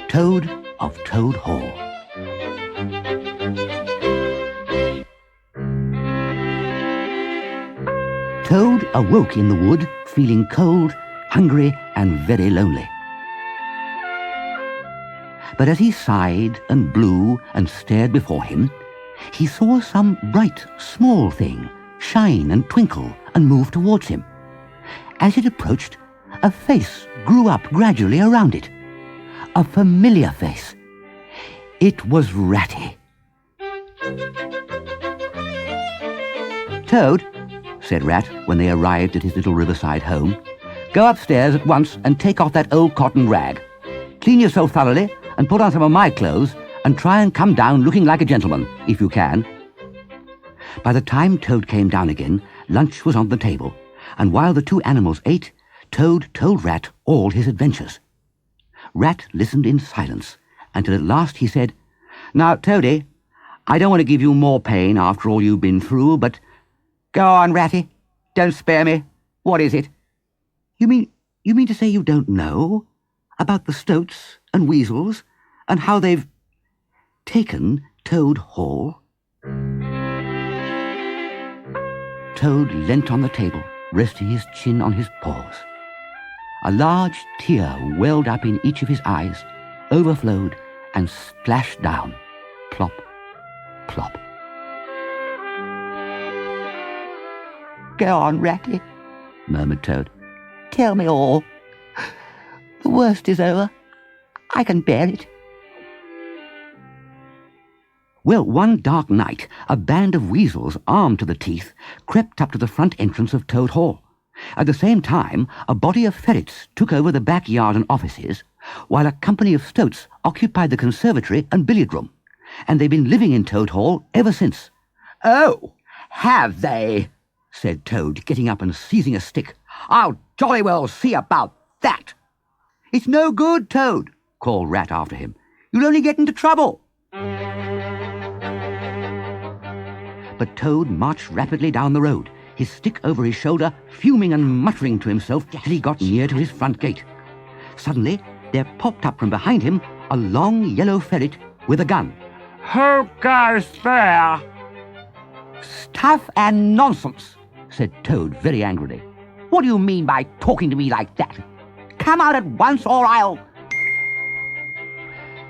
Toad of Toad Hall. Toad awoke in the wood, feeling cold, hungry, and very lonely. But as he sighed and blew and stared before him, he saw some bright, small thing shine and twinkle and move towards him. As it approached, a face grew up gradually around it. A familiar face. It was Ratty. "Toad," said Rat when they arrived at his little riverside home, "go upstairs at once and take off that old cotton rag. Clean yourself thoroughly and put on some of my clothes and try and come down looking like a gentleman, if you can." By the time Toad came down again, lunch was on the table, and while the two animals ate, Toad told Rat all his adventures. Rat listened in silence, until at last he said, "Now, Toady, I don't want to give you more pain after all you've been through, but go on, Ratty, don't spare me. What is it?" You mean to say you don't know about the stoats and weasels and how they've taken Toad Hall?" Toad leant on the table, resting his chin on his paws. A large tear welled up in each of his eyes, overflowed, and splashed down. Plop, plop. "Go on, Ratty," murmured Toad. "Tell me all. The worst is over. I can bear it." Well, one dark night, a band of weasels, armed to the teeth, crept up to the front entrance of Toad Hall. At the same time, a body of ferrets took over the backyard and offices, while a company of stoats occupied the conservatory and billiard room, and they've been living in Toad Hall ever since. "Oh, have they?" said Toad, getting up and seizing a stick. "I'll jolly well see about that." "It's no good, Toad," called Rat after him. "You'll only get into trouble." But Toad marched rapidly down the road, his stick over his shoulder, fuming and muttering to himself till he got near to his front gate. Suddenly, there popped up from behind him a long yellow ferret with a gun. "Who goes there?" "Stuff and nonsense," said Toad very angrily. "What do you mean by talking to me like that? Come out at once or I'll—"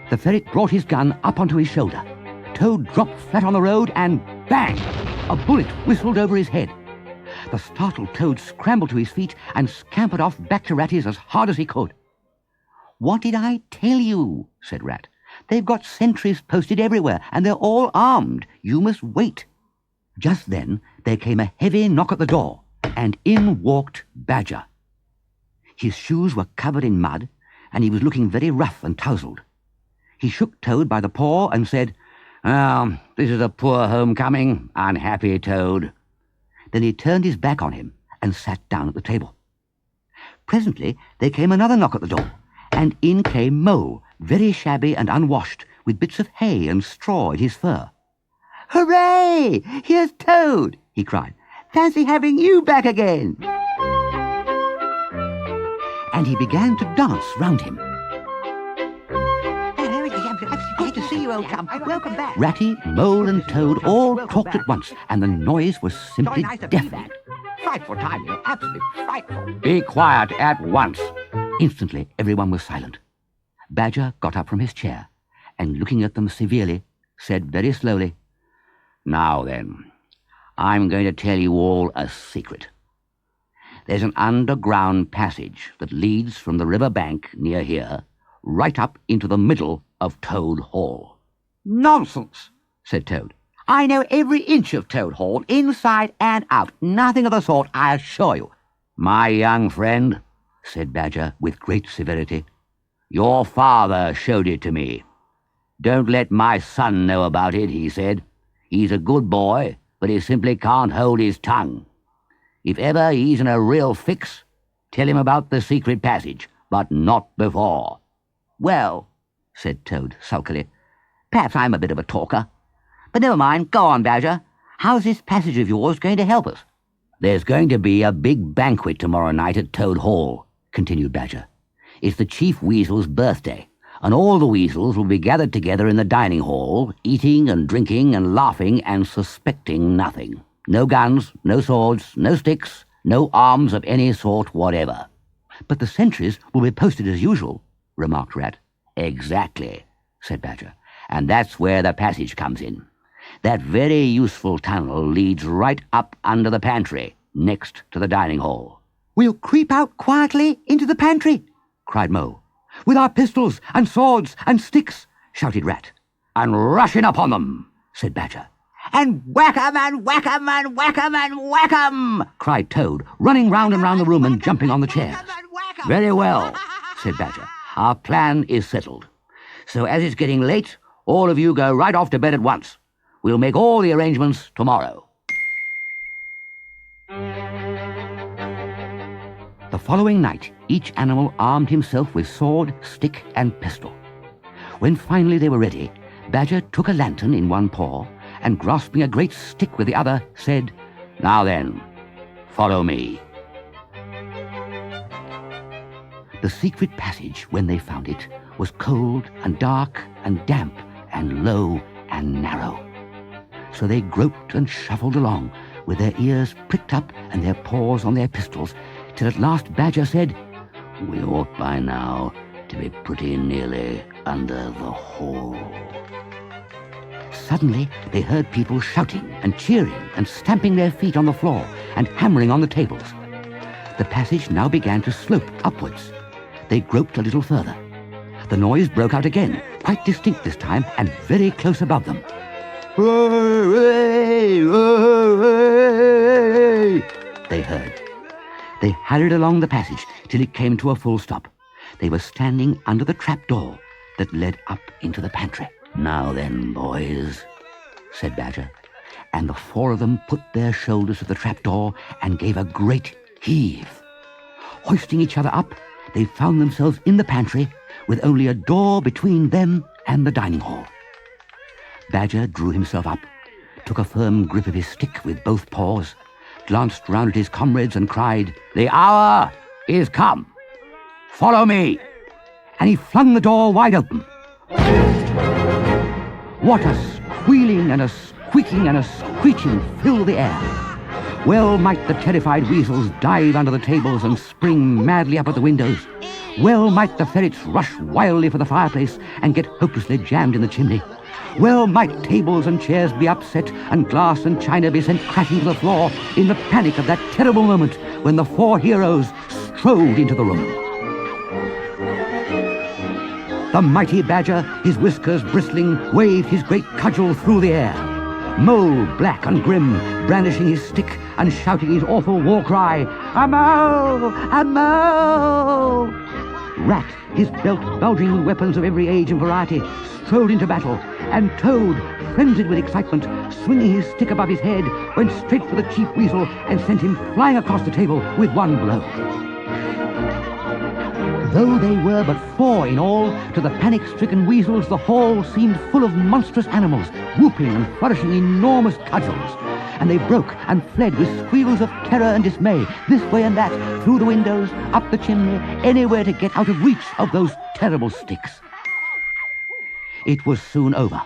The ferret brought his gun up onto his shoulder. Toad dropped flat on the road and bang! A bullet whistled over his head. The startled Toad scrambled to his feet and scampered off back to Ratty's as hard as he could. "What did I tell you?" said Rat. "They've got sentries posted everywhere, and they're all armed. You must wait." Just then there came a heavy knock at the door, and in walked Badger. His shoes were covered in mud, and he was looking very rough and tousled. He shook Toad by the paw and said, "Oh, this is a poor homecoming, unhappy Toad." Then he turned his back on him and sat down at the table. Presently there came another knock at the door, and in came Mole, very shabby and unwashed, with bits of hay and straw in his fur. "Hooray! Here's Toad!" he cried. "Fancy having you back again!" And he began to dance round him. "Great to see you, old chum. Welcome back." Ratty, Mole, and Toad all talked at once, and the noise was simply deafening. "Frightful time, you know, absolutely frightful." "Be quiet at once." Instantly, everyone was silent. Badger got up from his chair, and looking at them severely, said very slowly, "Now then, I'm going to tell you all a secret. There's an underground passage that leads from the river bank near here right up into the middle of Toad Hall." "Nonsense," said Toad. "I know every inch of Toad Hall, inside and out. Nothing of the sort, I assure you." "My young friend," said Badger with great severity, "your father showed it to me. Don't let my son know about it, he said. He's a good boy, but he simply can't hold his tongue. If ever he's in a real fix, tell him about the secret passage, but not before." "Well," said Toad sulkily, "perhaps I'm a bit of a talker. But never mind, go on, Badger. How's this passage of yours going to help us?" "There's going to be a big banquet tomorrow night at Toad Hall," continued Badger. "It's the Chief Weasel's birthday, and all the weasels will be gathered together in the dining hall, eating and drinking and laughing and suspecting nothing. No guns, no swords, no sticks, no arms of any sort whatever." "But the sentries will be posted as usual," remarked Rat. "Exactly," said Badger, "and that's where the passage comes in. That very useful tunnel leads right up under the pantry, next to the dining hall." "We'll creep out quietly into the pantry," cried Mole. "With our pistols and swords and sticks," shouted Rat. "And rush in upon them," said Badger. "And whack 'em and whack 'em and whack 'em and whack 'em," cried Toad, running round and round the room and jumping on the chairs. "Very well," said Badger. "Our plan is settled. So as it's getting late, all of you go right off to bed at once. We'll make all the arrangements tomorrow." The following night, each animal armed himself with sword, stick, and pistol. When finally they were ready, Badger took a lantern in one paw and, grasping a great stick with the other, said, "Now then, follow me." The secret passage, when they found it, was cold and dark and damp and low and narrow. So they groped and shuffled along, with their ears pricked up and their paws on their pistols, till at last Badger said, "We ought by now to be pretty nearly under the hall." Suddenly they heard people shouting and cheering and stamping their feet on the floor and hammering on the tables. The passage now began to slope upwards. They groped a little further. The noise broke out again, quite distinct this time, and very close above them. "Hooray! Hooray!" they heard. They hurried along the passage till it came to a full stop. They were standing under the trap door that led up into the pantry. "Now then, boys," said Badger, and the four of them put their shoulders to the trap door and gave a great heave. Hoisting each other up, they found themselves in the pantry with only a door between them and the dining hall. Badger drew himself up, took a firm grip of his stick with both paws, glanced round at his comrades and cried, "The hour is come! Follow me!" And he flung the door wide open. What a squealing and a squeaking and a screeching filled the air. Well might the terrified weasels dive under the tables and spring madly up at the windows. Well might the ferrets rush wildly for the fireplace and get hopelessly jammed in the chimney. Well might tables and chairs be upset and glass and china be sent crashing to the floor in the panic of that terrible moment when the four heroes strode into the room. The mighty Badger, his whiskers bristling, waved his great cudgel through the air. Mole, black and grim, brandishing his stick and shouting his awful war cry, "A mole! A mole!" Rat, his belt bulging with weapons of every age and variety, strode into battle, and Toad, frenzied with excitement, swinging his stick above his head, went straight for the Chief Weasel and sent him flying across the table with one blow. Though they were but four in all, to the panic-stricken weasels the hall seemed full of monstrous animals, whooping and flourishing enormous cudgels. And they broke and fled with squeals of terror and dismay, this way and that, through the windows, up the chimney, anywhere to get out of reach of those terrible sticks. It was soon over.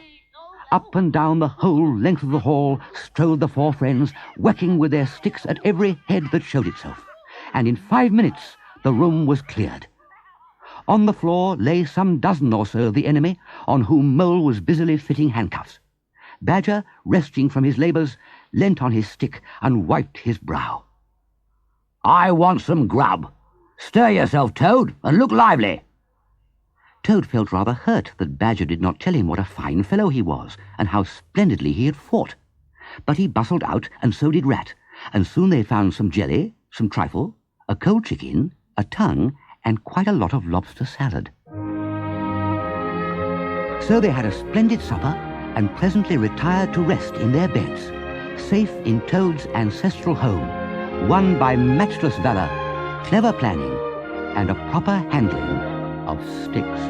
Up and down the whole length of the hall strode the four friends, whacking with their sticks at every head that showed itself. And in 5 minutes the room was cleared. On the floor lay some dozen or so of the enemy, on whom Mole was busily fitting handcuffs. Badger, resting from his labours, leant on his stick and wiped his brow. "I want some grub. Stir yourself, Toad, and look lively." Toad felt rather hurt that Badger did not tell him what a fine fellow he was, and how splendidly he had fought. But he bustled out, and so did Rat, and soon they found some jelly, some trifle, a cold chicken, a tongue, and quite a lot of lobster salad. So they had a splendid supper, and presently retired to rest in their beds, safe in Toad's ancestral home, won by matchless valour, clever planning, and a proper handling of sticks.